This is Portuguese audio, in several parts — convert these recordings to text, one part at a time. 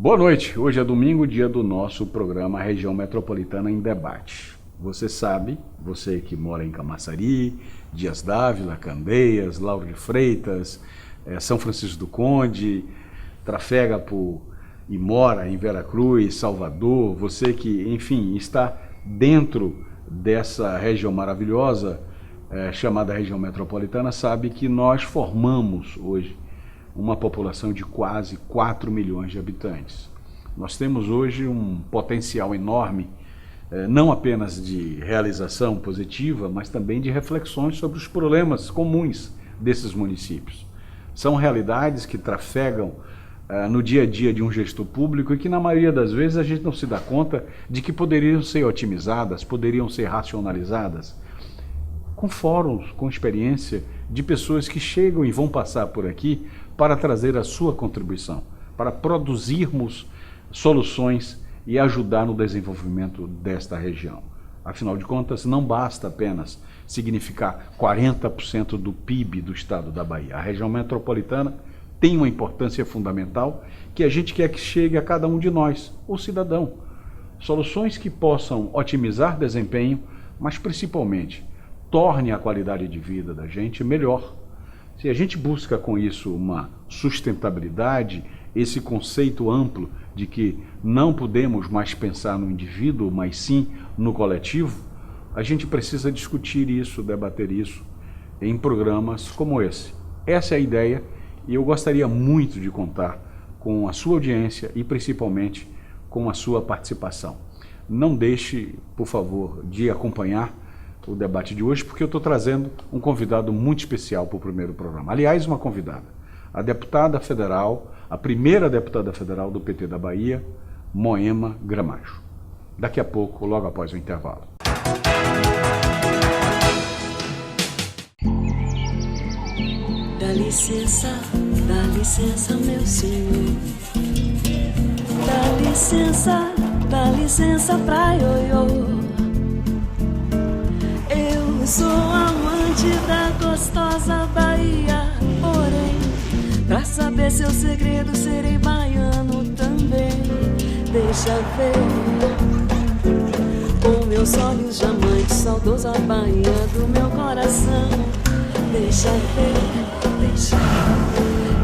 Boa noite, hoje é domingo, dia do nosso programa Região Metropolitana em Debate. Você sabe, você que mora em Camaçari, Dias Dávila, Candeias, Lauro de Freitas, São Francisco do Conde, trafega e mora em Veracruz, Salvador, você que, enfim, está dentro dessa região maravilhosa chamada região metropolitana, sabe que nós formamos hoje uma população de quase 4 milhões de habitantes. Nós temos hoje um potencial enorme, não apenas de realização positiva, mas também de reflexões sobre os problemas comuns desses municípios. São realidades que trafegam no dia a dia de um gestor público e que, na maioria das vezes, a gente não se dá conta de que poderiam ser otimizadas, poderiam ser racionalizadas, com fóruns, com experiência de pessoas que chegam e vão passar por aqui para trazer a sua contribuição, para produzirmos soluções e ajudar no desenvolvimento desta região. Afinal de contas, não basta apenas significar 40% do PIB do estado da Bahia. A região metropolitana tem uma importância fundamental que a gente quer que chegue a cada um de nós, o cidadão. Soluções que possam otimizar desempenho, mas principalmente torne a qualidade de vida da gente melhor. Se a gente busca com isso uma sustentabilidade, esse conceito amplo de que não podemos mais pensar no indivíduo, mas sim no coletivo, a gente precisa discutir isso, debater isso em programas como esse. Essa é a ideia e eu gostaria muito de contar com a sua audiência e principalmente com a sua participação. Não deixe, por favor, de acompanhar o debate de hoje, porque eu estou trazendo um convidado muito especial para o primeiro programa. Aliás, uma convidada, a deputada federal, a primeira deputada federal do PT da Bahia, Moema Gramacho. Daqui a pouco, logo após o intervalo. Dá licença, meu senhor. Dá licença pra ioiô. Eu sou amante da gostosa Bahia, porém, pra saber seu segredo, serei baiano também. Deixa ver, com meus olhos diamantes, saudosa Bahia do meu coração. Deixa ver,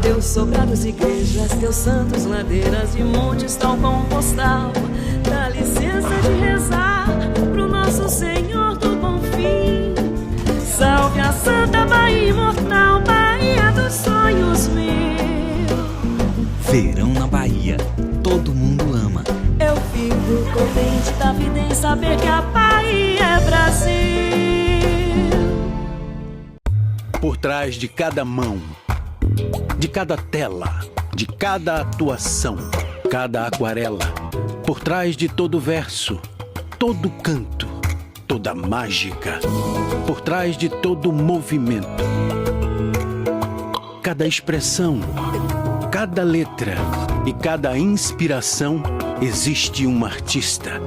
teus sobrados igrejas, teus santos ladeiras e montes tal como postal. Dá licença de rezar pro nosso Senhor do Bom Fim. Salve a Santa Bahia imortal, Bahia dos sonhos meu. Verão na Bahia, todo mundo ama. Eu fico contente da vida em saber que a Bahia é Brasil. Por trás de cada mão, de cada tela, de cada atuação, cada aquarela, por trás de todo verso, todo canto, toda mágica, por trás de todo movimento, cada expressão, cada letra e cada inspiração, existe um artista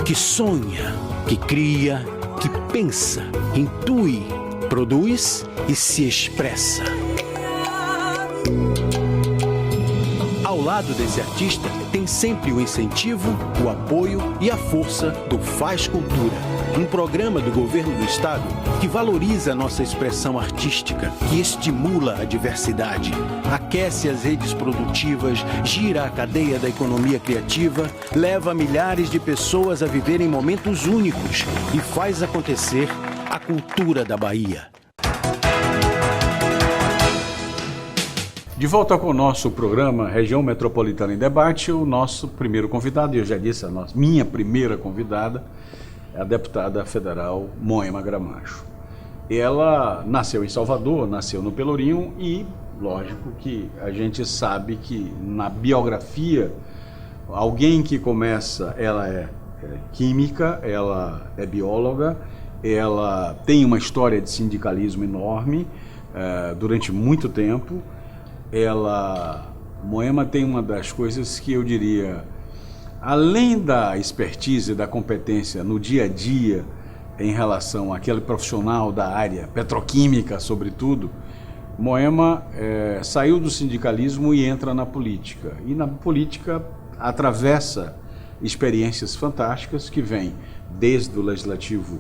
que sonha, que cria, que pensa, intui, produz e se expressa. Ao lado desse artista tem sempre o incentivo, o apoio e a força do Faz Cultura, um programa do governo do estado que valoriza a nossa expressão artística, que estimula a diversidade, aquece as redes produtivas, gira a cadeia da economia criativa, leva milhares de pessoas a viverem momentos únicos e faz acontecer a cultura da Bahia. De volta com o nosso programa Região Metropolitana em Debate, o nosso primeiro convidado, e eu já disse, minha primeira convidada, é a deputada federal Moema Gramacho. Ela nasceu em Salvador, nasceu no Pelourinho e, lógico que a gente sabe que na biografia, alguém que começa, ela é química, ela é bióloga, ela tem uma história de sindicalismo enorme durante muito tempo. Moema tem uma das coisas que eu diria, além da expertise, da competência no dia a dia em relação àquele profissional da área petroquímica, sobretudo, Moema saiu do sindicalismo e entra na política. E na política atravessa experiências fantásticas que vêm desde o legislativo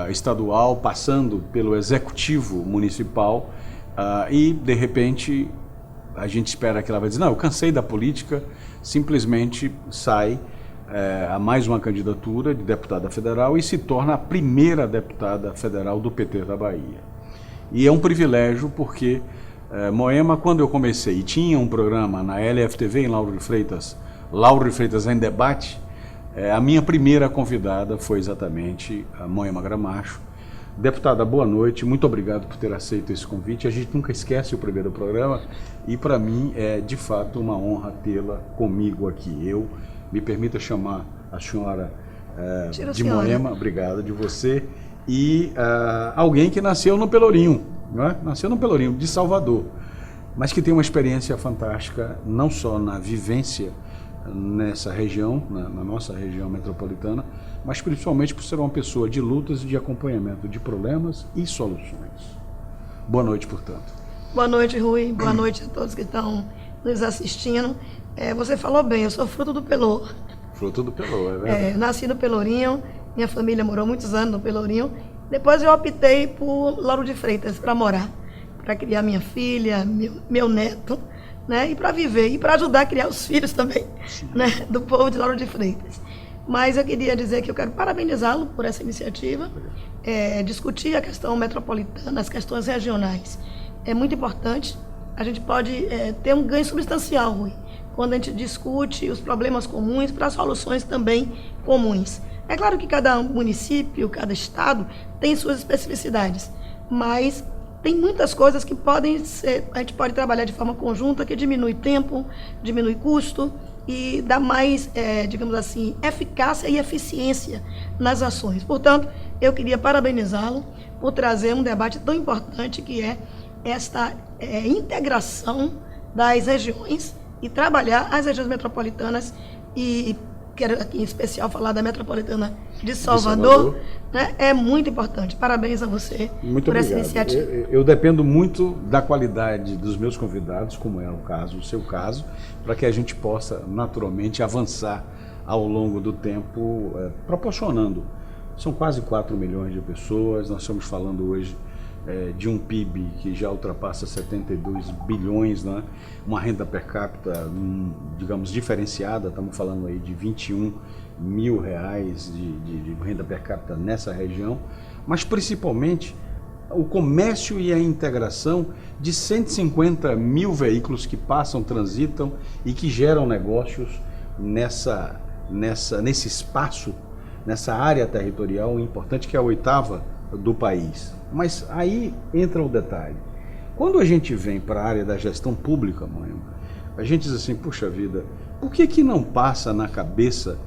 estadual, passando pelo executivo municipal, e de repente a gente espera que ela vai dizer, não, eu cansei da política, simplesmente sai a mais uma candidatura de deputada federal e se torna a primeira deputada federal do PT da Bahia. E é um privilégio porque Moema, quando eu comecei, tinha um programa na LFTV em Lauro de Freitas em Debate, a minha primeira convidada foi exatamente a Moema Gramacho. Deputada, boa noite, muito obrigado por ter aceito esse convite. A gente nunca esquece o primeiro programa e para mim é de fato uma honra tê-la comigo aqui. Me permita chamar a senhora de Moema, obrigado, de você, e alguém que nasceu no Pelourinho, não é? Nasceu no Pelourinho, de Salvador, mas que tem uma experiência fantástica, não só na vivência nessa região, na nossa região metropolitana, mas principalmente por ser uma pessoa de lutas e de acompanhamento de problemas e soluções. Boa noite, portanto. Boa noite, Rui. Boa noite a todos que estão nos assistindo. Você falou bem, eu sou fruto do Pelour. Fruto do Pelour, é verdade. Nasci no Pelourinho, minha família morou muitos anos no Pelourinho. Depois eu optei por Lauro de Freitas para morar, para criar minha filha, meu neto, né? E para viver, e para ajudar a criar os filhos também, né? Do povo de Lauro de Freitas. Mas eu queria dizer que eu quero parabenizá-lo por essa iniciativa, discutir a questão metropolitana, as questões regionais. É muito importante, a gente pode ter um ganho substancial, Rui, quando a gente discute os problemas comuns para soluções também comuns. É claro que cada município, cada estado tem suas especificidades, mas tem muitas coisas que podem ser, a gente pode trabalhar de forma conjunta, que diminui tempo, diminui custo e dá mais, digamos assim, eficácia e eficiência nas ações. Portanto, eu queria parabenizá-lo por trazer um debate tão importante que é esta integração das regiões e trabalhar as regiões metropolitanas, e quero aqui em especial falar da metropolitana de Salvador. Né? É muito importante. Parabéns a você por essa iniciativa. Eu dependo muito da qualidade dos meus convidados, como é o seu caso, para que a gente possa naturalmente avançar ao longo do tempo, proporcionando. São quase 4 milhões de pessoas, nós estamos falando hoje de um PIB que já ultrapassa 72 bilhões, né? Uma renda per capita, digamos, diferenciada, estamos falando aí de 21 mil reais de renda per capita nessa região, mas principalmente o comércio e a integração de 150 mil veículos que passam, transitam e que geram negócios nesse espaço, nessa área territorial importante que é a 8ª do país. Mas aí entra o detalhe. Quando a gente vem para a área da gestão pública, Moema, a gente diz assim, puxa vida, por que não passa na cabeça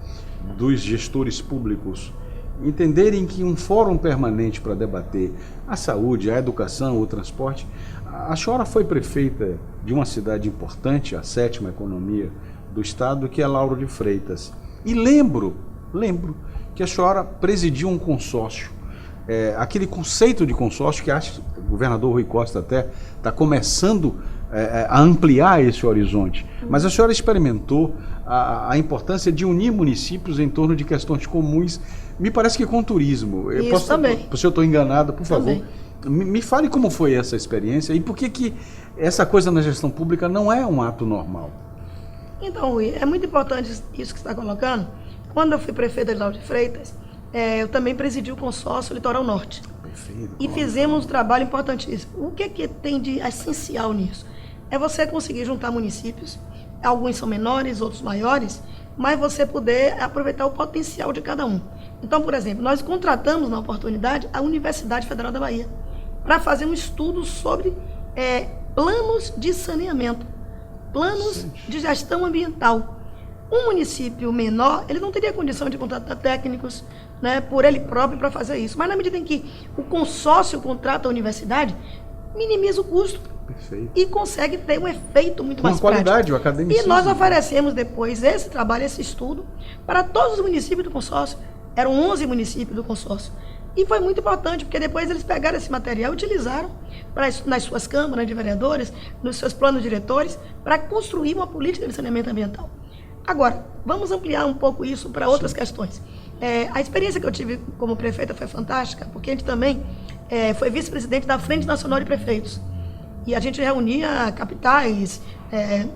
dos gestores públicos entenderem que um fórum permanente para debater a saúde, a educação, o transporte... A senhora foi prefeita de uma cidade importante, a 7ª economia do estado, que é Lauro de Freitas. E lembro que a senhora presidiu um consórcio. Aquele conceito de consórcio que acho que o governador Rui Costa até está começando a ampliar esse horizonte. Mas a senhora experimentou a importância de unir municípios em torno de questões comuns, me parece que com turismo. Também. Se eu estou enganado, por favor, também. Me fale como foi essa experiência e por que essa coisa na gestão pública não é um ato normal. Então, Rui, é muito importante isso que você está colocando. Quando eu fui prefeita de Lauro de Freitas, eu também presidi o consórcio Litoral Norte. Perfeito. E fizemos um trabalho importantíssimo. O que tem de essencial nisso? É você conseguir juntar municípios, alguns são menores, outros maiores, mas você poder aproveitar o potencial de cada um. Então, por exemplo, nós contratamos na oportunidade a Universidade Federal da Bahia para fazer um estudo sobre planos de saneamento, planos de gestão ambiental. Um município menor, ele não teria condição de contratar técnicos, né, por ele próprio para fazer isso. Mas na medida em que o consórcio contrata a universidade, minimiza o custo. Perfeito. E consegue ter um efeito muito mais prático. Com qualidade, o E academicismo. nós oferecemos depois esse trabalho, esse estudo, para todos os municípios do consórcio. Eram 11 municípios do consórcio. E foi muito importante, porque depois eles pegaram esse material e utilizaram nas suas câmaras de vereadores, nos seus planos diretores, para construir uma política de saneamento ambiental. Agora, vamos ampliar um pouco isso para outras questões. A experiência que eu tive como prefeita foi fantástica, porque a gente também foi vice-presidente da Frente Nacional de Prefeitos. E a gente reunia capitais,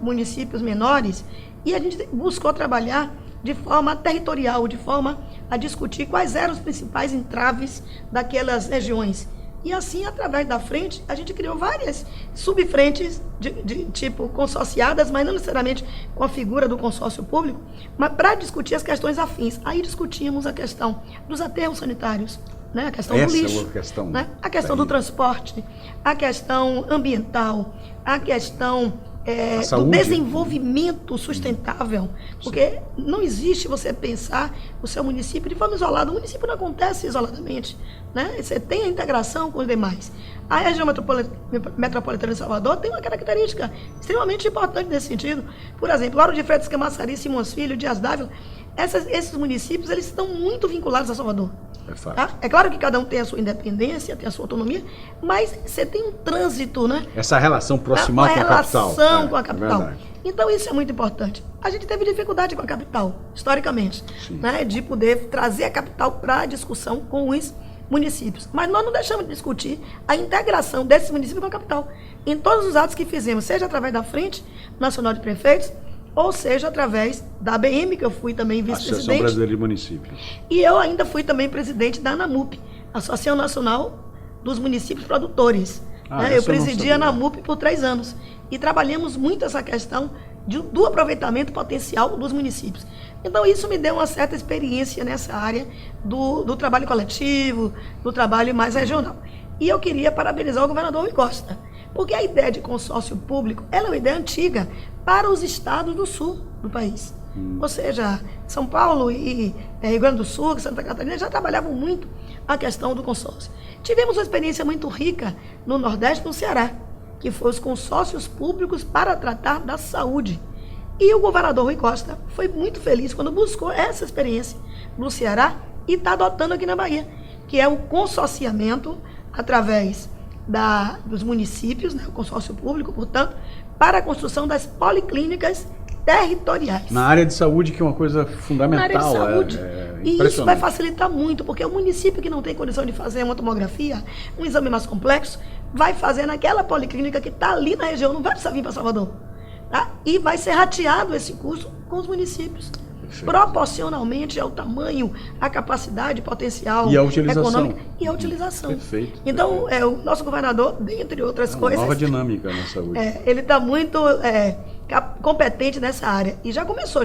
municípios menores, e a gente buscou trabalhar de forma territorial, de forma a discutir quais eram os principais entraves daquelas regiões. E assim, através da frente, a gente criou várias subfrentes de tipo consorciadas, mas não necessariamente com a figura do consórcio público, mas para discutir as questões afins. Aí discutimos a questão dos aterros sanitários, né? A questão do lixo, né? A questão do transporte, a questão ambiental, a questão do desenvolvimento sustentável, porque não existe você pensar o seu município de forma isolada. O município não acontece isoladamente, né? Você tem a integração com os demais. A região metropolitana de Salvador tem uma característica extremamente importante nesse sentido. Por exemplo, Lauro de Freitas, Camaçari, Simões Filho, Dias Dávila, esses municípios, eles estão muito vinculados a Salvador. Tá? É claro que cada um tem a sua independência, tem a sua autonomia, mas você tem um trânsito, né? Essa relação proximal com a capital. Relação com a capital. Então isso é muito importante. A gente teve dificuldade com a capital, historicamente, né? De poder trazer a capital para a discussão com os municípios. Mas nós não deixamos de discutir a integração desses municípios com a capital. Em todos os atos que fizemos, seja através da Frente Nacional de Prefeitos, ou seja, através da ABM, que eu fui também vice-presidente. Associação Brasileira de Municípios. E eu ainda fui também presidente da ANAMUP, Associação Nacional dos Municípios Produtores. Eu presidi a ANAMUP por 3 anos. E trabalhamos muito essa questão do aproveitamento potencial dos municípios. Então, isso me deu uma certa experiência nessa área do trabalho coletivo, do trabalho mais regional. E eu queria parabenizar o governador Rui Costa, porque a ideia de consórcio público ela é uma ideia antiga para os estados do sul do país. Ou seja, São Paulo e Rio Grande do Sul, Santa Catarina já trabalhavam muito a questão do consórcio. Tivemos uma experiência muito rica no Nordeste e no Ceará, que foi os consórcios públicos para tratar da saúde. E o governador Rui Costa foi muito feliz quando buscou essa experiência no Ceará e está adotando aqui na Bahia, que é o consorciamento através dos municípios, né, o consórcio público, portanto, para a construção das policlínicas territoriais. Na área de saúde, que é uma coisa fundamental. Na área de saúde. E isso vai facilitar muito, porque o município que não tem condição de fazer uma tomografia, um exame mais complexo, vai fazer naquela policlínica que está ali na região, não vai precisar vir para Salvador. Tá? E vai ser rateado esse custo com os municípios. Perfeito. Proporcionalmente ao tamanho, à capacidade potencial e a utilização. Econômica e a utilização. Perfeito. Então, o nosso governador, dentre outras coisas... Nova dinâmica na saúde. Ele está muito competente nessa área. E já começou,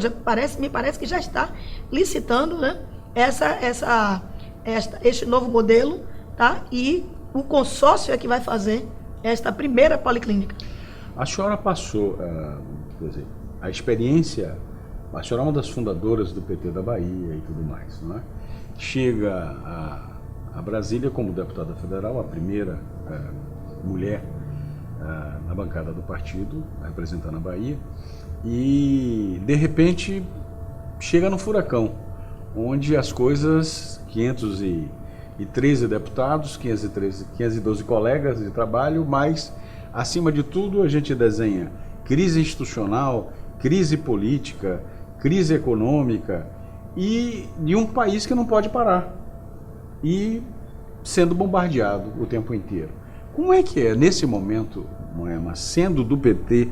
me parece que já está licitando, né, este novo modelo, tá? E o consórcio é que vai fazer esta primeira policlínica. A senhora passou, quer dizer, a experiência... A senhora é uma das fundadoras do PT da Bahia e tudo mais, não é? Chega a Brasília como deputada federal, a primeira mulher na bancada do partido, representando a Bahia, e de repente chega no furacão, onde as coisas, 513 deputados, 512 colegas de trabalho, mas acima de tudo a gente desenha crise institucional, crise política, crise econômica e de um país que não pode parar e sendo bombardeado o tempo inteiro. Como é que é, nesse momento, Moema, sendo do PT,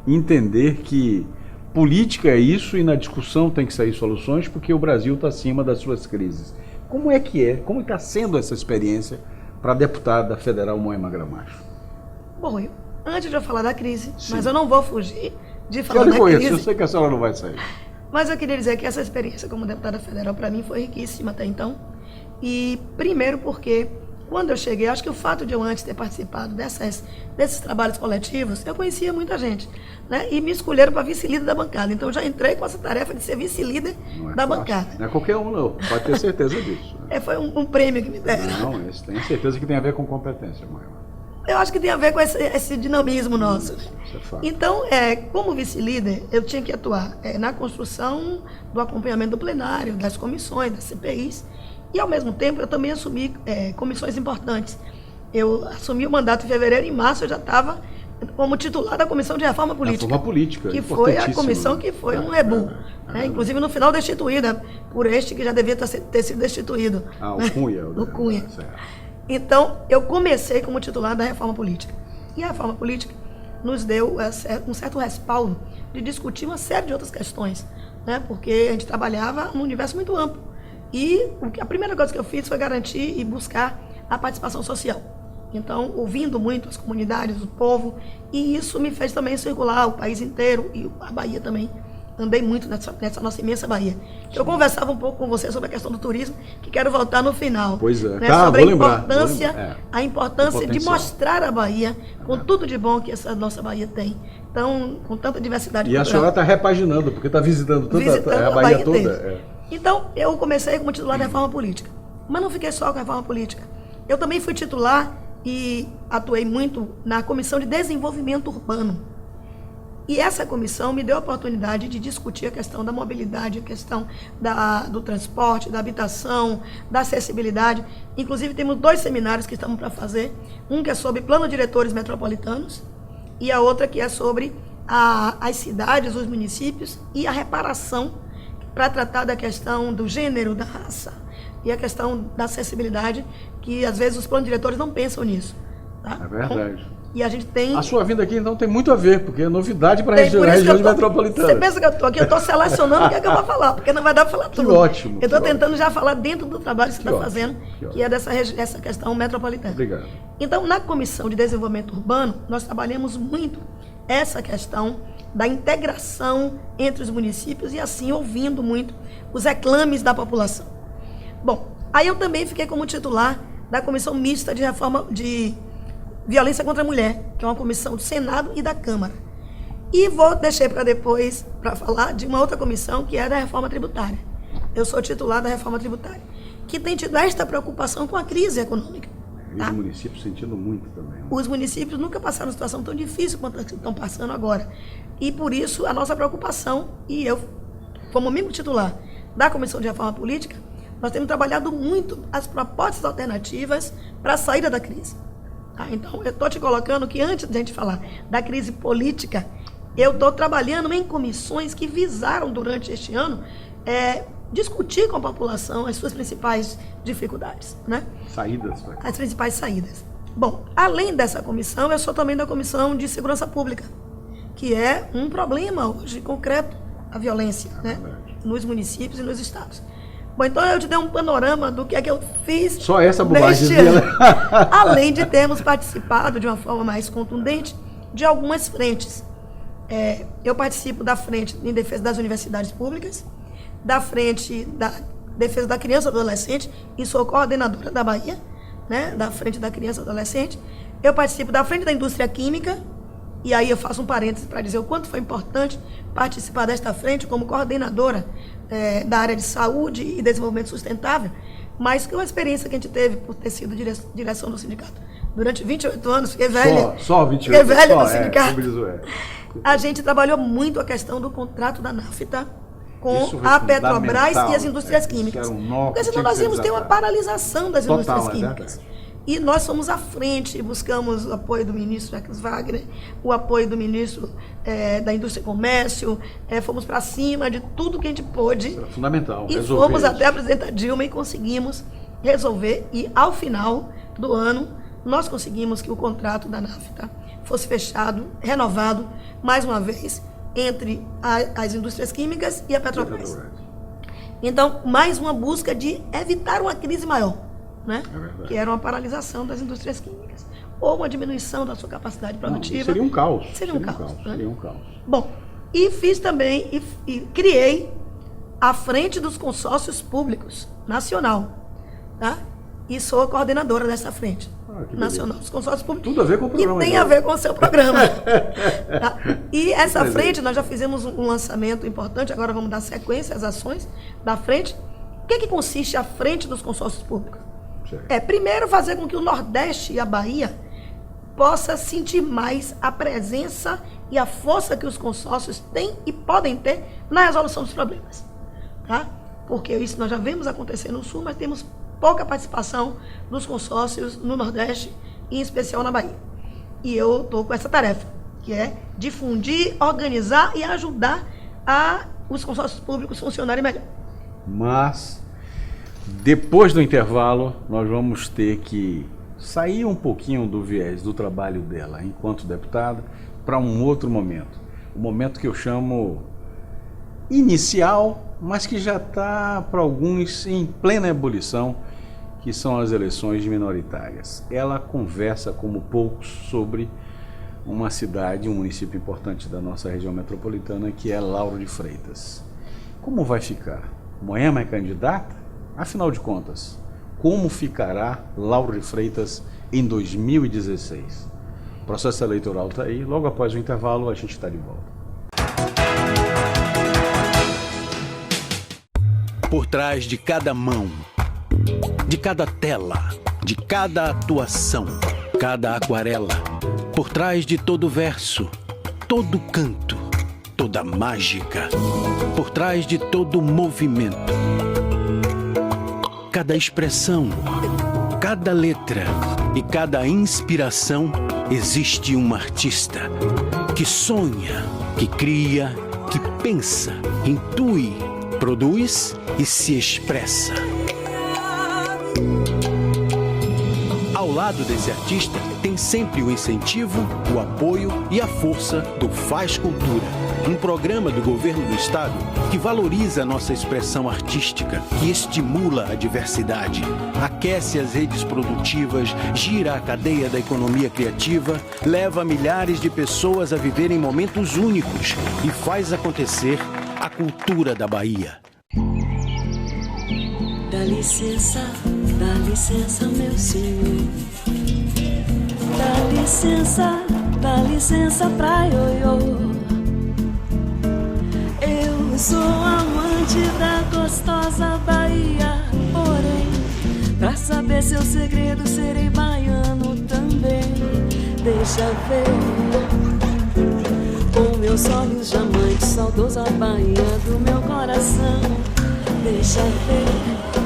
entender que política é isso e na discussão tem que sair soluções porque o Brasil está acima das suas crises? Como é que é? Como está sendo essa experiência para a deputada federal Moema Gramacho? Bom, antes de eu falar da crise, mas eu não vou fugir de falar da crise. Eu sei que a senhora não vai sair. Mas eu queria dizer que essa experiência como deputada federal para mim foi riquíssima até então. E primeiro porque quando eu cheguei, acho que o fato de eu antes ter participado desses trabalhos coletivos, eu conhecia muita gente, né? E me escolheram para vice-líder da bancada. Então eu já entrei com essa tarefa de ser vice-líder da bancada. Não é qualquer um não, pode ter certeza disso. Foi um prêmio que me deram. Não, tenho certeza que tem a ver com competência, Moema. Eu acho que tem a ver com esse dinamismo nosso. Isso é fato. Então, como vice-líder, eu tinha que atuar na construção do acompanhamento do plenário, das comissões, das CPIs, e, ao mesmo tempo, eu também assumi comissões importantes. Eu assumi o mandato em fevereiro e em março eu já estava como titular da Comissão de Reforma Política. Reforma Política, que foi a comissão né? que foi um rebu. Inclusive, no final, destituída por este que já devia ter sido destituído. O Cunha. O Cunha. Certo. Então, eu comecei como titular da Reforma Política. E a Reforma Política nos deu um certo respaldo de discutir uma série de outras questões, né? Porque a gente trabalhava num universo muito amplo. E a primeira coisa que eu fiz foi garantir e buscar a participação social. Então, ouvindo muito as comunidades, o povo, e isso me fez também circular o país inteiro e a Bahia também. Andei muito nessa nossa imensa Bahia. Eu conversava um pouco com você sobre a questão do turismo, que quero voltar no final. Pois é. Né? Tá, sobre vou lembrar. A importância de mostrar a Bahia com tudo de bom que essa nossa Bahia tem. Então, com tanta diversidade cultural. E a senhora está repaginando, porque está visitando toda a Bahia toda. Então, eu comecei como titular da Reforma Política. Mas não fiquei só com a Reforma Política. Eu também fui titular e atuei muito na Comissão de Desenvolvimento Urbano. E essa comissão me deu a oportunidade de discutir a questão da mobilidade, a questão do transporte, da habitação, da acessibilidade. Inclusive, temos 2 seminários que estamos para fazer. Um que é sobre plano diretores metropolitanos e a outra que é sobre as cidades, os municípios e a reparação para tratar da questão do gênero, da raça e a questão da acessibilidade, que às vezes os planos diretores não pensam nisso. Tá? É verdade. Então, e a gente tem... A sua vinda aqui, então, tem muito a ver, porque é novidade para a região metropolitana. Você pensa que eu estou aqui, eu estou selecionando o que é que eu vou falar, porque não vai dar para falar tudo. Que ótimo. Eu estou tentando já falar dentro do trabalho que você está fazendo, que é essa questão metropolitana. Obrigado. Então, na Comissão de Desenvolvimento Urbano, nós trabalhamos muito essa questão da integração entre os municípios e, assim, ouvindo muito os reclames da população. Bom, aí eu também fiquei como titular da Comissão Mista de Reforma de Violência contra a Mulher, que é uma comissão do Senado e da Câmara. E deixei para depois, para falar de uma outra comissão, que é da Reforma Tributária. Eu sou titular da Reforma Tributária, que tem tido esta preocupação com a crise econômica. E os municípios sentindo muito também. Né? Os municípios nunca passaram uma situação tão difícil quanto estão passando agora. E por isso, a nossa preocupação, e eu, como membro titular da Comissão de Reforma Política, nós temos trabalhado muito as propostas alternativas para a saída da crise. Tá? Então, eu estou te colocando que antes de a gente falar da crise política, eu estou trabalhando em comissões que visaram, durante este ano, discutir com a população as suas principais dificuldades. Né? Saídas. As principais saídas. Bom, além dessa comissão, eu sou também da Comissão de Segurança Pública, que é um problema hoje concreto, a violência, né? Nos municípios e nos estados. Bom, então eu te dei um panorama do que é que eu fiz. Só essa bobagem. Além de termos participado de uma forma mais contundente de algumas frentes. Eu participo da frente em defesa das universidades públicas, da frente da defesa da criança e do adolescente, e sou coordenadora da Bahia, né, da frente da criança e do adolescente. Eu participo da frente da indústria química, e aí eu faço um parênteses para dizer o quanto foi importante participar desta frente como coordenadora da área de saúde e desenvolvimento sustentável, mas que uma experiência que a gente teve por ter sido direção do sindicato durante 28 anos, fiquei velha. Só 28 fiquei velha no sindicato. Isso A gente trabalhou muito a questão do contrato da NAFTA com a Petrobras e as indústrias químicas. Porque senão nós íamos ter uma paralisação das indústrias químicas. E nós fomos à frente, buscamos o apoio do ministro Jacques Wagner, o apoio do ministro da Indústria e Comércio, fomos para cima de tudo que a gente pôde. Era fundamental. E fomos até a presidenta Dilma e conseguimos resolver. E ao final do ano, nós conseguimos que o contrato da NAFTA fosse fechado, renovado, mais uma vez, entre as indústrias químicas e a Petrobras. Então, mais uma busca de evitar uma crise maior. Né? Que era uma paralisação das indústrias químicas ou uma diminuição da sua capacidade produtiva. Seria um caos. Seria um caos. Né? Seria um caos. Bom, e fiz também e criei a frente dos consórcios públicos nacional, tá? E sou a coordenadora dessa frente nacional dos consórcios públicos. Tudo a ver com o programa. E tem a ver com o seu programa. Tá? E essa frente, nós já fizemos um lançamento importante, agora vamos dar sequência às ações da frente. O que consiste a frente dos consórcios públicos? Primeiro, fazer com que o Nordeste e a Bahia possa sentir mais a presença e a força que os consórcios têm e podem ter na resolução dos problemas. Tá? Porque isso nós já vemos acontecer no Sul, mas temos pouca participação dos consórcios no Nordeste, e em especial na Bahia. E eu estou com essa tarefa, que é difundir, organizar e ajudar os consórcios públicos funcionarem melhor. Mas, depois do intervalo, nós vamos ter que sair um pouquinho do viés do trabalho dela enquanto deputada para um outro momento. O momento que eu chamo inicial, mas que já está para alguns em plena ebulição, que são as eleições minoritárias. Ela conversa como poucos sobre uma cidade, um município importante da nossa região metropolitana, que é Lauro de Freitas. Como vai ficar? Moema é candidata? Afinal de contas, como ficará Lauro de Freitas em 2016? O processo eleitoral está aí, logo após o intervalo a gente está de volta. Por trás de cada mão, de cada tela, de cada atuação, cada aquarela, por trás de todo verso, todo canto, toda mágica, por trás de todo movimento, cada expressão, cada letra e cada inspiração, existe um artista que sonha, que cria, que pensa, intui, produz e se expressa. Ao lado desse artista, tem sempre o incentivo, o apoio e a força do Faz Cultura, um programa do governo do estado que valoriza a nossa expressão artística, que estimula a diversidade, aquece as redes produtivas, gira a cadeia da economia criativa, leva milhares de pessoas a viverem momentos únicos e faz acontecer a cultura da Bahia. Dá licença, meu senhor. Dá licença pra ioiô. Eu sou amante da gostosa Bahia, porém, pra saber seu segredo, serei baiano também. Deixa ver, com meus olhos diamantes, saudosa Bahia do meu coração. Deixa ver,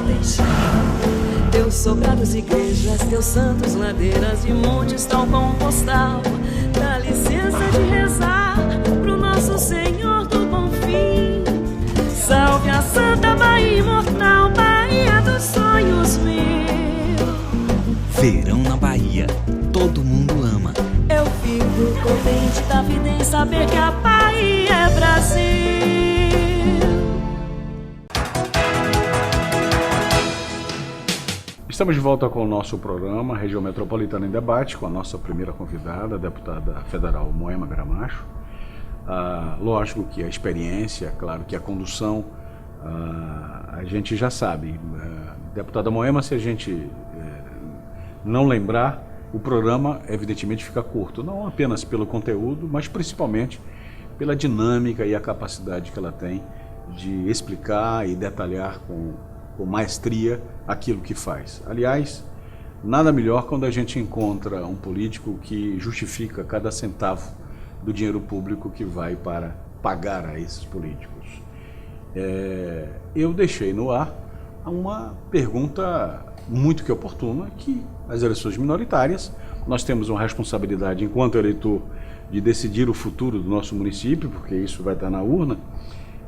deixa ver. Teus sobrados, igrejas, teus santos, ladeiras e montes, tal como postal. Dá licença de rezar pro nosso Senhor do Bom Fim. Salve a Santa Bahia imortal, Bahia dos sonhos meu. Verão na Bahia, todo mundo ama. Eu fico contente da vida em saber que a Bahia é Brasil. Estamos de volta com o nosso programa Região Metropolitana em Debate, com a nossa primeira convidada, a deputada federal Moema Gramacho. Lógico que a experiência, claro que a condução, a gente já sabe. Deputada Moema, se a gente não lembrar, o programa evidentemente fica curto, não apenas pelo conteúdo, mas principalmente pela dinâmica e a capacidade que ela tem de explicar e detalhar com maestria aquilo que faz. Aliás, nada melhor quando a gente encontra um político que justifica cada centavo do dinheiro público que vai para pagar a esses políticos. Eu deixei no ar uma pergunta muito que oportuna, que as eleições minoritárias, nós temos uma responsabilidade enquanto eleitor de decidir o futuro do nosso município, porque isso vai estar na urna,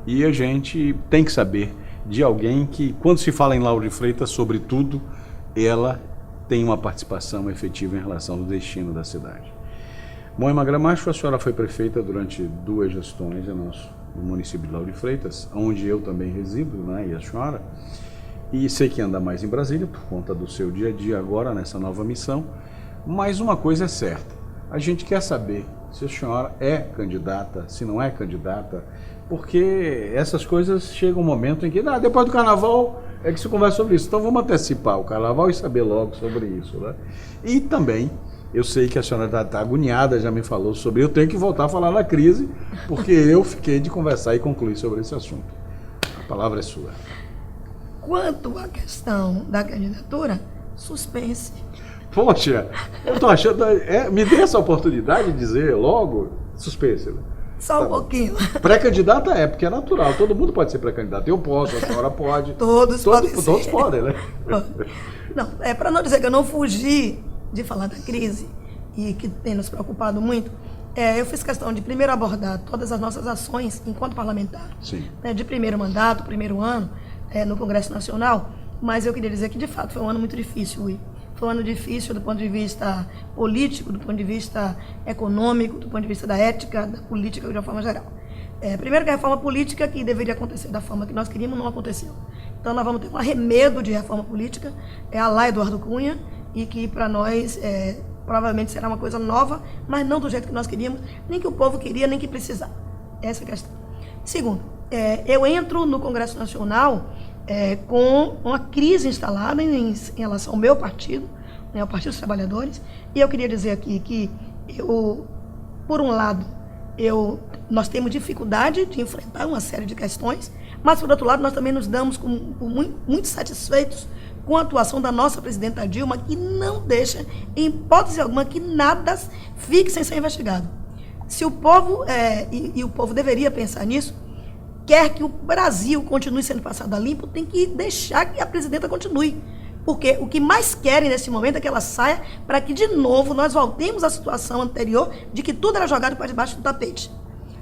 e a gente tem que saber de alguém que, quando se fala em Lauro de Freitas, sobretudo, ela tem uma participação efetiva em relação ao destino da cidade. Moema Gramacho, a senhora foi prefeita durante 2 gestões no município de Lauro de Freitas, onde eu também resido, né, e a senhora, e sei que anda mais em Brasília por conta do seu dia a dia agora, nessa nova missão, mas uma coisa é certa, a gente quer saber se a senhora é candidata, se não é candidata, porque essas coisas chegam um momento em que, depois do carnaval é que se conversa sobre isso. Então vamos antecipar o carnaval e saber logo sobre isso, né? E também, eu sei que a senhora está agoniada, já me falou sobre, eu tenho que voltar a falar na crise, porque eu fiquei de conversar e concluir sobre esse assunto. A palavra é sua. Quanto à questão da candidatura, suspense. Poxa, eu tô achando, me dê essa oportunidade de dizer logo, suspense, né? Só um pouquinho. Pré-candidata porque é natural, todo mundo pode ser pré-candidato. Eu posso, a senhora pode. Todos podem ser. Todos podem, né? Não, para não dizer que eu não fugi de falar da crise, e que tem nos preocupado muito, eu fiz questão de primeiro abordar todas as nossas ações enquanto parlamentar, né, de primeiro mandato, primeiro ano, no Congresso Nacional, mas eu queria dizer que de fato foi um ano muito difícil, Rui. Foi um ano difícil do ponto de vista político, do ponto de vista econômico, do ponto de vista da ética, da política de uma forma geral. Primeiro que a reforma política que deveria acontecer da forma que nós queríamos não aconteceu. Então nós vamos ter um arremedo de reforma política, a lá Eduardo Cunha, e que para nós provavelmente será uma coisa nova, mas não do jeito que nós queríamos, nem que o povo queria, nem que precisava. Essa é a questão. Segundo, eu entro no Congresso Nacional com uma crise instalada em relação ao meu partido, né, o Partido dos Trabalhadores, e eu queria dizer aqui que, por um lado, nós temos dificuldade de enfrentar uma série de questões, mas, por outro lado, nós também nos damos muito satisfeitos com a atuação da nossa presidenta Dilma, que não deixa, em hipótese alguma, que nada fique sem ser investigado. Se o povo, e o povo deveria pensar nisso, quer que o Brasil continue sendo passado a limpo, tem que deixar que a presidenta continue. Porque o que mais querem nesse momento é que ela saia para que, de novo, nós voltemos à situação anterior de que tudo era jogado para debaixo do tapete.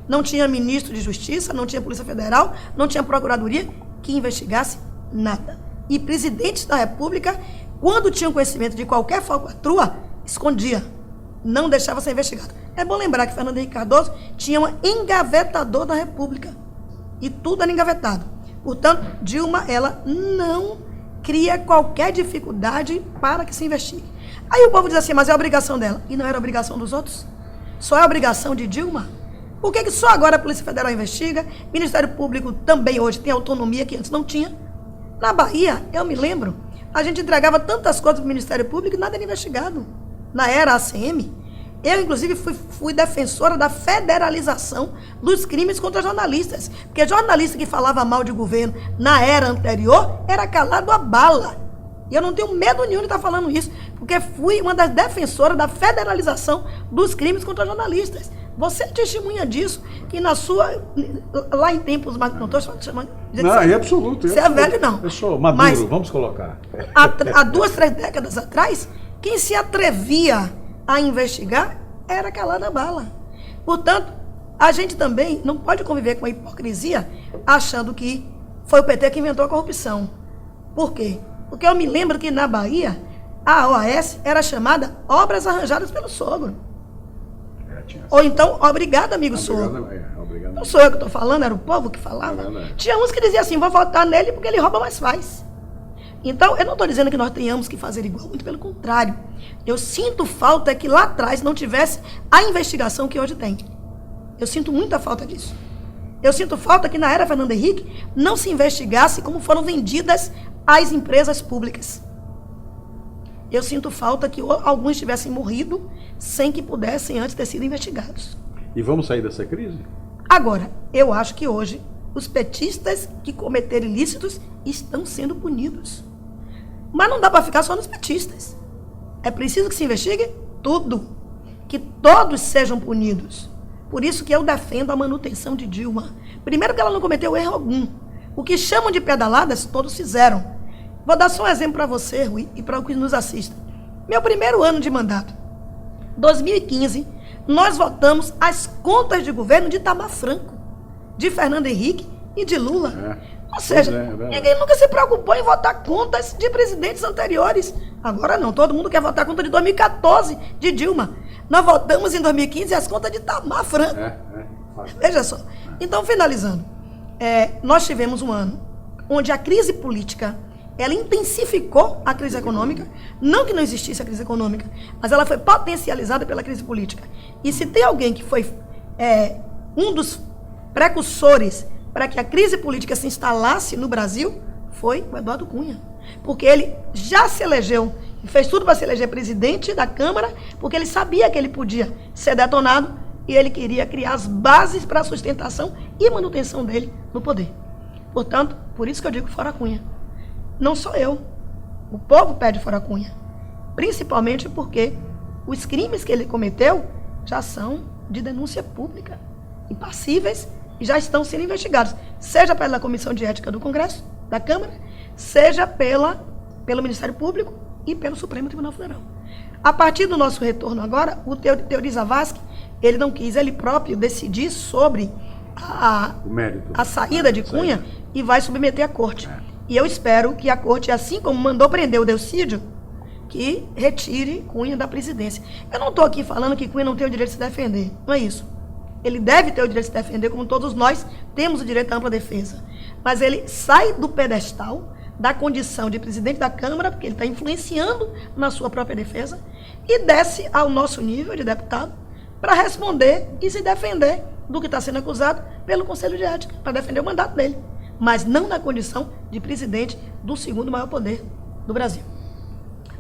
Não tinha ministro de Justiça, não tinha Polícia Federal, não tinha Procuradoria que investigasse nada. E presidentes da República, quando tinham conhecimento de qualquer falcatrua, escondia, não deixava ser investigado. É bom lembrar que Fernando Henrique Cardoso tinha um engavetador da República. E tudo era engavetado. Portanto, Dilma, ela não cria qualquer dificuldade para que se investigue. Aí o povo diz assim, mas é a obrigação dela. E não era a obrigação dos outros? Só é a obrigação de Dilma? Por que só agora a Polícia Federal investiga? O Ministério Público também hoje tem autonomia que antes não tinha. Na Bahia, eu me lembro, a gente entregava tantas coisas para o Ministério Público e nada era investigado. Na era ACM, eu, inclusive, fui defensora da federalização dos crimes contra jornalistas. Porque jornalista que falava mal de governo na era anterior era calado a bala. E eu não tenho medo nenhum de estar falando isso, porque fui uma das defensoras da federalização dos crimes contra jornalistas. Você é testemunha disso, que na sua... Lá em tempos... Mas não estou chamando... Não, é absoluto. Você é velho, não. Eu sou maduro, mas, vamos colocar. Há 2, 3 décadas atrás, quem se atrevia a investigar era calado a bala. Portanto, a gente também não pode conviver com a hipocrisia achando que foi o PT que inventou a corrupção. Por quê? Porque eu me lembro que na Bahia a OAS era chamada Obras Arranjadas pelo Sogro. Ou então, obrigado, amigo sogro. Obrigado. Não sou eu que estou falando, era o povo que falava. Tinha uns que diziam assim, vou votar nele porque ele rouba, mas faz. Então, eu não estou dizendo que nós tenhamos que fazer igual, muito pelo contrário. Eu sinto falta que lá atrás não tivesse a investigação que hoje tem. Eu sinto muita falta disso. Eu sinto falta que na era Fernando Henrique não se investigasse como foram vendidas as empresas públicas. Eu sinto falta que alguns tivessem morrido sem que pudessem antes ter sido investigados. E vamos sair dessa crise? Agora, eu acho que hoje os petistas que cometeram ilícitos estão sendo punidos. Mas não dá para ficar só nos petistas. É preciso que se investigue tudo. Que todos sejam punidos. Por isso que eu defendo a manutenção de Dilma. Primeiro que ela não cometeu erro algum. O que chamam de pedaladas, todos fizeram. Vou dar só um exemplo para você, Rui, e para o que nos assista. Meu primeiro ano de mandato, 2015, nós votamos as contas de governo de Itamar Franco, de Fernando Henrique e de Lula. Ou seja, ninguém nunca se preocupou em votar contas de presidentes anteriores. Agora não, todo mundo quer votar conta de 2014, de Dilma. Nós votamos em 2015 as contas de Itamar Franco. Veja só. Então, finalizando, nós tivemos um ano onde a crise política ela intensificou a crise econômica, não que não existisse a crise econômica, mas ela foi potencializada pela crise política. E se tem alguém que foi um dos precursores para que a crise política se instalasse no Brasil, foi o Eduardo Cunha. Porque ele já se elegeu, fez tudo para se eleger presidente da Câmara, porque ele sabia que ele podia ser detonado e ele queria criar as bases para a sustentação e manutenção dele no poder. Portanto, por isso que eu digo fora Cunha. Não sou eu. O povo pede fora Cunha. Principalmente porque os crimes que ele cometeu já são de denúncia pública, impassíveis, e já estão sendo investigados, seja pela Comissão de Ética do Congresso, da Câmara, seja pelo Ministério Público e pelo Supremo Tribunal Federal. A partir do nosso retorno agora, o Teori Zavascki, ele não quis ele próprio decidir sobre a saída de Cunha e vai submeter à corte. E eu espero que a corte, assim como mandou prender o Delcídio, que retire Cunha da presidência. Eu não estou aqui falando que Cunha não tem o direito de se defender, não é isso. Ele deve ter o direito de se defender, como todos nós temos o direito à ampla defesa. Mas ele sai do pedestal da condição de presidente da Câmara, porque ele está influenciando na sua própria defesa, e desce ao nosso nível de deputado para responder e se defender do que está sendo acusado pelo Conselho de Ética, para defender o mandato dele, mas não na condição de presidente do segundo maior poder do Brasil.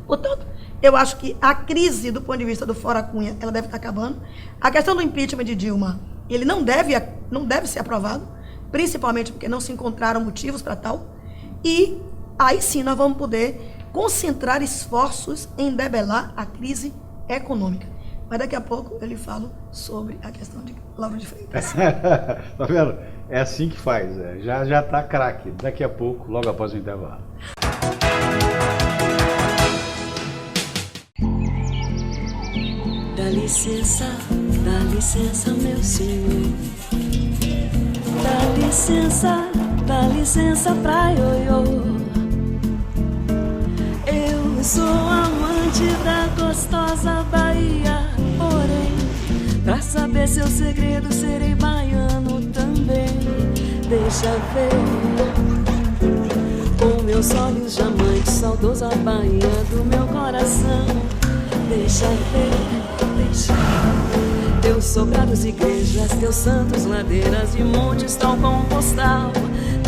Portanto, eu acho que a crise do ponto de vista do Fora Cunha, ela deve estar acabando. A questão do impeachment de Dilma, ele não deve ser aprovado, principalmente porque não se encontraram motivos para tal. E aí sim nós vamos poder concentrar esforços em debelar a crise econômica. Mas daqui a pouco eu lhe falo sobre a questão de Lauro de Freitas. Tá vendo? É assim que faz. Já tá craque. Daqui a pouco, logo após o intervalo. Dá licença, meu senhor. Dá licença pra ioiô. Eu sou amante da gostosa Bahia, porém, pra saber seu segredo, serei baiano também. Deixa ver, com meus olhos diamantes, saudosa Bahia do meu coração. Deixa ver, deixa ver. Teus sobrados igrejas, teus santos ladeiras e montes tal como postal.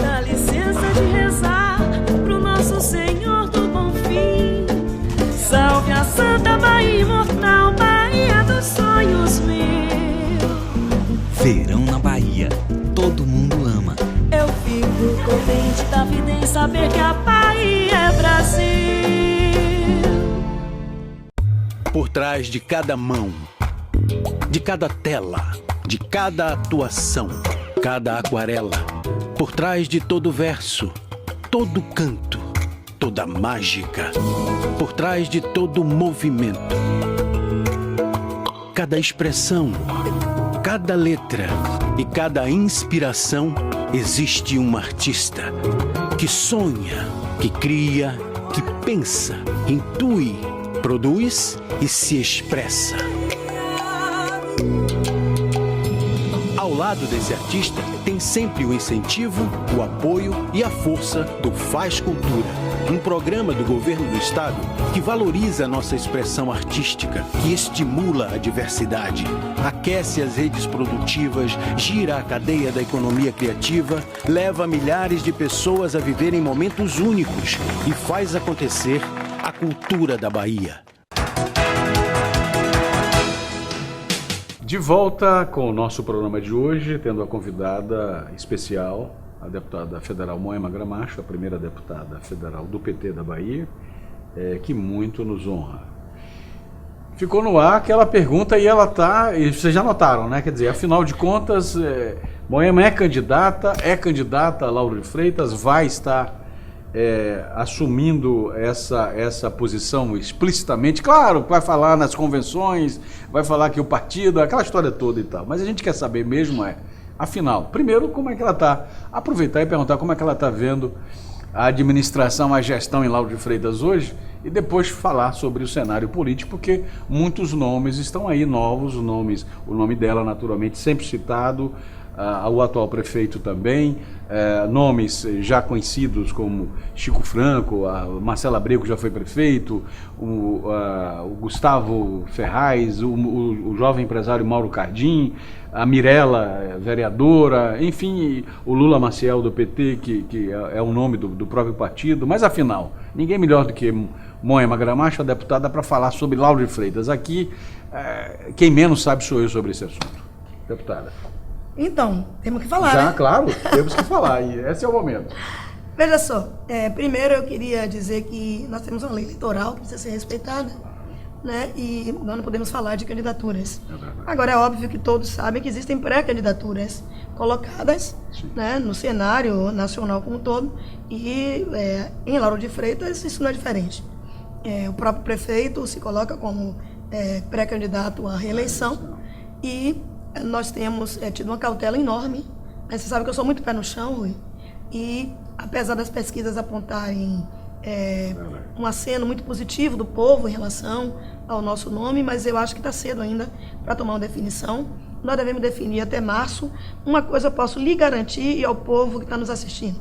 Dá licença de rezar pro nosso Senhor do Bom Fim. Salve a Santa Bahia imortal, Bahia dos sonhos mil. Verão na Bahia, todo mundo ama. Eu fico contente da vida em saber que a Bahia é Brasil. Por trás de cada mão, de cada tela, de cada atuação, cada aquarela, por trás de todo verso, todo canto, toda mágica, por trás de todo movimento, cada expressão, cada letra e cada inspiração, existe um artista que sonha, que cria, que pensa, intui, produz e se expressa. Ao lado desse artista, tem sempre o incentivo, o apoio e a força do Faz Cultura, um programa do governo do estado que valoriza a nossa expressão artística, que estimula a diversidade, aquece as redes produtivas, gira a cadeia da economia criativa, leva milhares de pessoas a viverem momentos únicos e faz acontecer a cultura da Bahia. De volta com o nosso programa de hoje, tendo a convidada especial, a deputada federal Moema Gramacho, a primeira deputada federal do PT da Bahia, que muito nos honra. Ficou no ar aquela pergunta e ela está, e vocês já notaram, né? Quer dizer, afinal de contas, Moema é candidata a Lauro de Freitas, vai estar assumindo essa posição explicitamente. Claro, vai falar nas convenções, vai falar que o partido, aquela história toda e tal. Mas a gente quer saber mesmo afinal, primeiro, como é que ela está, aproveitar e perguntar como é que ela está vendo a administração, a gestão em Lauro de Freitas hoje, e depois falar sobre o cenário político, porque muitos nomes estão aí, novos nomes, o nome dela naturalmente sempre citado, o atual prefeito também, nomes já conhecidos como Chico Franco, a Marcela Abreu, que já foi prefeito, o Gustavo Ferraz, o jovem empresário Mauro Cardim, a Mirella, vereadora, enfim, o Lula Maciel do PT, que é o nome do próprio partido, mas afinal, ninguém melhor do que Moema Gramacho, a deputada, para falar sobre Lauro de Freitas. Aqui, quem menos sabe sou eu sobre esse assunto. Deputada. Então, temos que falar, Já, né? claro, temos que falar, e esse é o momento. Veja só, primeiro eu queria dizer que nós temos uma lei eleitoral que precisa ser respeitada, né? E nós não podemos falar de candidaturas. Agora, é óbvio que todos sabem que existem pré-candidaturas colocadas, né, no cenário nacional como um todo, e em Lauro de Freitas isso não é diferente. o próprio prefeito se coloca como pré-candidato à reeleição e nós temos tido uma cautela enorme. Mas você sabe que eu sou muito pé no chão, Rui, e apesar das pesquisas apontarem um aceno muito positivo do povo em relação ao nosso nome, mas eu acho que está cedo ainda para tomar uma definição. Nós devemos definir até março. Uma coisa eu posso lhe garantir e ao povo que está nos assistindo: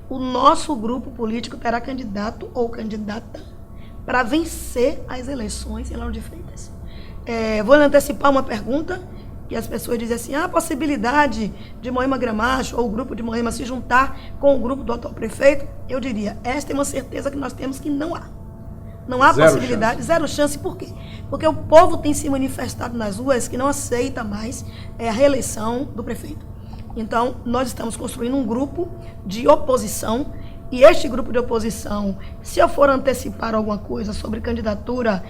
o nosso grupo político terá candidato ou candidata para vencer as eleições em Lauro de Freitas. Vou antecipar uma pergunta que as pessoas dizem assim: a possibilidade de Moema Gramacho ou o grupo de Moema se juntar com o grupo do atual prefeito, eu diria, esta é uma certeza que nós temos que não há. Não há possibilidade, zero chance. Por quê? Porque o povo tem se manifestado nas ruas que não aceita mais a reeleição do prefeito. Então, nós estamos construindo um grupo de oposição, e este grupo de oposição, se eu for antecipar alguma coisa sobre candidatura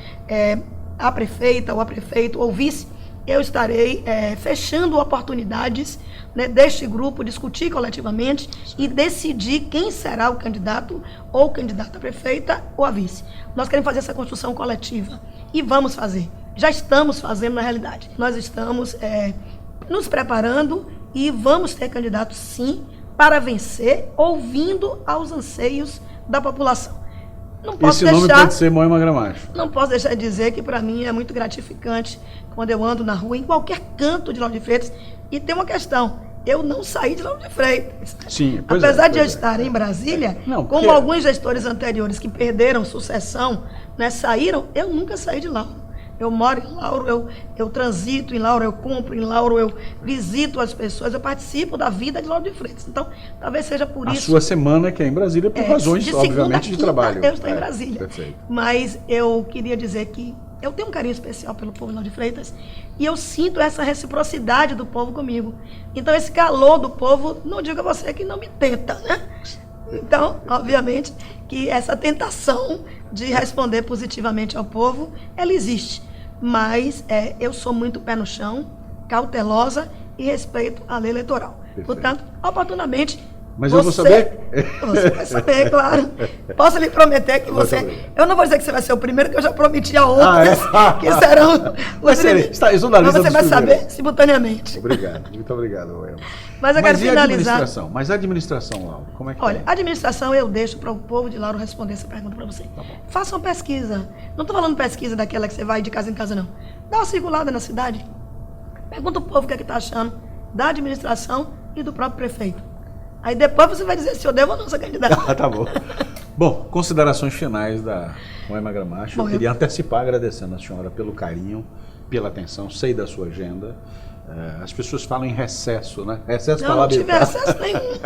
a prefeita ou a prefeito ou vice, eu estarei fechando oportunidades, né, deste grupo, discutir coletivamente e decidir quem será o candidato ou candidata a prefeita ou a vice. Nós queremos fazer essa construção coletiva e vamos fazer. Já estamos fazendo na realidade. Nós estamos nos preparando e vamos ter candidatos, sim, para vencer, ouvindo aos anseios da população. Não posso Esse nome pode ser Moema Gramacho. Não posso deixar de dizer que para mim é muito gratificante quando eu ando na rua, em qualquer canto de Lauro de Freitas. E tem uma questão: eu não saí de Lauro de Freitas. Sim, apesar de eu estar em Brasília, não, como alguns gestores anteriores que perderam sucessão, né, saíram, eu nunca saí de Lauro. Eu moro em Lauro, eu transito em Lauro, eu compro em Lauro, eu visito as pessoas, eu participo da vida de Lauro de Freitas. Então, talvez seja por isso... A sua semana que é em Brasília, por razões, obviamente, de trabalho. Eu estou em Brasília. Perfeito. Mas eu queria dizer que eu tenho um carinho especial pelo povo de Lauro de Freitas e eu sinto essa reciprocidade do povo comigo. Então, esse calor do povo, não digo a você que não me tenta, né? Então, obviamente, que essa tentação de responder positivamente ao povo, ela existe. Mas eu sou muito pé no chão, cautelosa e respeito à lei eleitoral. Perfeito. Portanto, oportunamente... Mas eu vou saber? Você vai saber, claro. Posso lhe prometer que você... Eu não vou dizer que você vai ser o primeiro, que eu já prometi a outros que serão... Mas você vai saber simultaneamente. Obrigado, muito obrigado, Moema. Mas eu quero finalizar... Mas a administração, Lauro, como é que Olha, a administração eu deixo para o povo de Lauro responder essa pergunta para você. Tá, faça uma pesquisa. Não estou falando pesquisa daquela que você vai de casa em casa, não. Dá uma circulada na cidade. Pergunta o povo o que é que está achando da administração e do próprio prefeito. Aí depois você vai dizer se eu devo ou não ser candidato. Tá bom. Bom, considerações finais da Moema Gramacho. Eu queria antecipar agradecendo a senhora pelo carinho, pela atenção, sei da sua agenda. As pessoas falam em recesso, né? Recesso não tive recesso nenhum.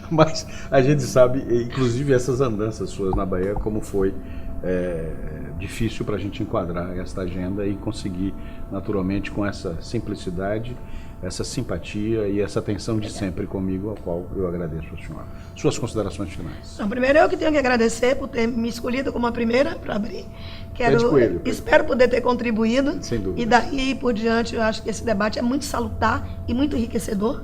Mas a gente sabe, inclusive essas andanças suas na Bahia, como foi difícil para a gente enquadrar esta agenda e conseguir, naturalmente, com essa simplicidade, essa simpatia e essa atenção de sempre comigo, ao qual eu agradeço a senhora. Suas considerações finais. Então, primeiro eu que tenho que agradecer por ter me escolhido como a primeira para abrir. Espero poder ter contribuído. Sem dúvida. E daí por diante eu acho que esse debate é muito salutar e muito enriquecedor.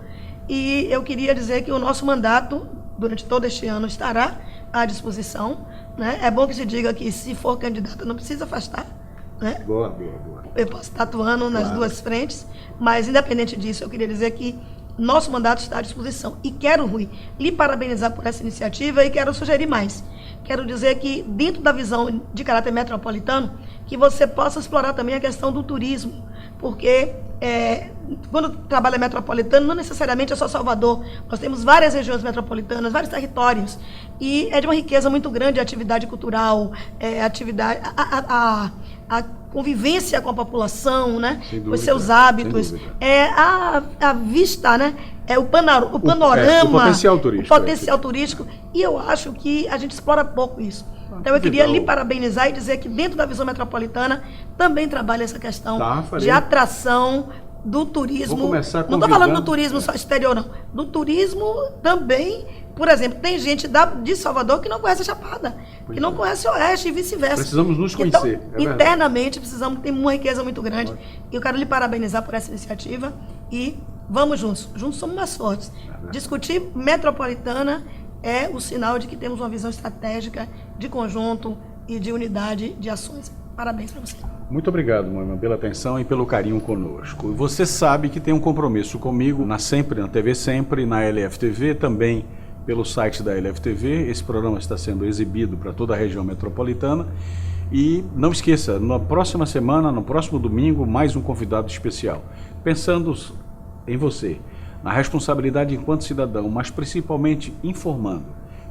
E eu queria dizer que o nosso mandato, durante todo este ano, estará à disposição. Né? É bom que se diga que, se for candidato, não precisa afastar. Né? Boa. Eu posso estar atuando nas duas frentes, mas independente disso, eu queria dizer que nosso mandato está à disposição. E quero, Rui, lhe parabenizar por essa iniciativa e quero sugerir mais. Quero dizer que, dentro da visão de caráter metropolitano, que você possa explorar também a questão do turismo, porque quando trabalha metropolitano, não necessariamente é só Salvador. Nós temos várias regiões metropolitanas, vários territórios, e é de uma riqueza muito grande a atividade cultural, a convivência com a população, né? Dúvida, os seus hábitos, a vista, né? O panorama, o potencial turístico. O potencial turístico, e eu acho que a gente explora pouco isso. Então eu queria lhe parabenizar e dizer que dentro da visão metropolitana também trabalha essa questão de atração do turismo. Não estou falando do turismo só exterior, não. Do turismo também, por exemplo, tem gente de Salvador que não conhece a Chapada, que não conhece o Oeste e vice-versa. Precisamos nos conhecer. Então, internamente, precisamos ter uma riqueza muito grande. E eu quero lhe parabenizar por essa iniciativa e vamos juntos. Juntos somos mais fortes. Discutir metropolitana é o sinal de que temos uma visão estratégica de conjunto e de unidade de ações. Parabéns para você. Muito obrigado, Moema, pela atenção e pelo carinho conosco. Você sabe que tem um compromisso comigo na TV Sempre, na LFTV, também pelo site da LFTV. Esse programa está sendo exibido para toda a região metropolitana. E não esqueça, na próxima semana, no próximo domingo, mais um convidado especial. Pensando em você, na responsabilidade enquanto cidadão, mas principalmente informando,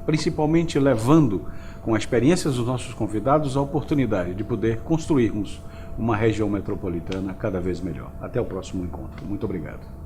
principalmente levando com as experiências dos nossos convidados a oportunidade de poder construirmos uma região metropolitana cada vez melhor. Até o próximo encontro. Muito obrigado.